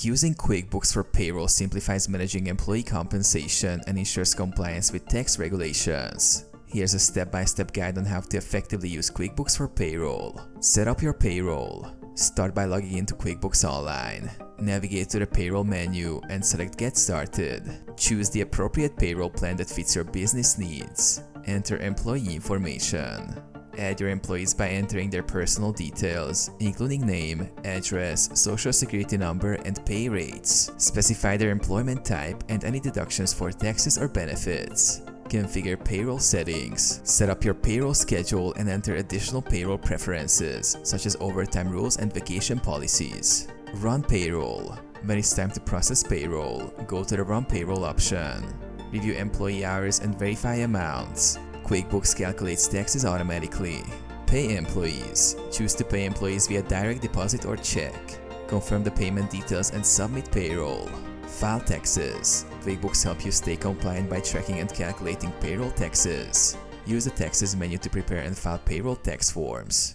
Using QuickBooks for payroll simplifies managing employee compensation and ensures compliance with tax regulations. Here's a step-by-step guide on how to effectively use QuickBooks for payroll. Set up your payroll. Start by logging into QuickBooks Online. Navigate to the Payroll menu and select Get Started. Choose the appropriate payroll plan that fits your business needs. Enter employee information. Add your employees by entering their personal details, including name, address, social security number, and pay rates. Specify their employment type and any deductions for taxes or benefits. Configure payroll settings. Set up your payroll schedule and enter additional payroll preferences, such as overtime rules and vacation policies. Run payroll. When it's time to process payroll, go to the Run Payroll option. Review employee hours and verify amounts. QuickBooks calculates taxes automatically. Pay employees. Choose to pay employees via direct deposit or check. Confirm the payment details and submit payroll. File taxes. QuickBooks helps you stay compliant by tracking and calculating payroll taxes. Use the Taxes menu to prepare and file payroll tax forms.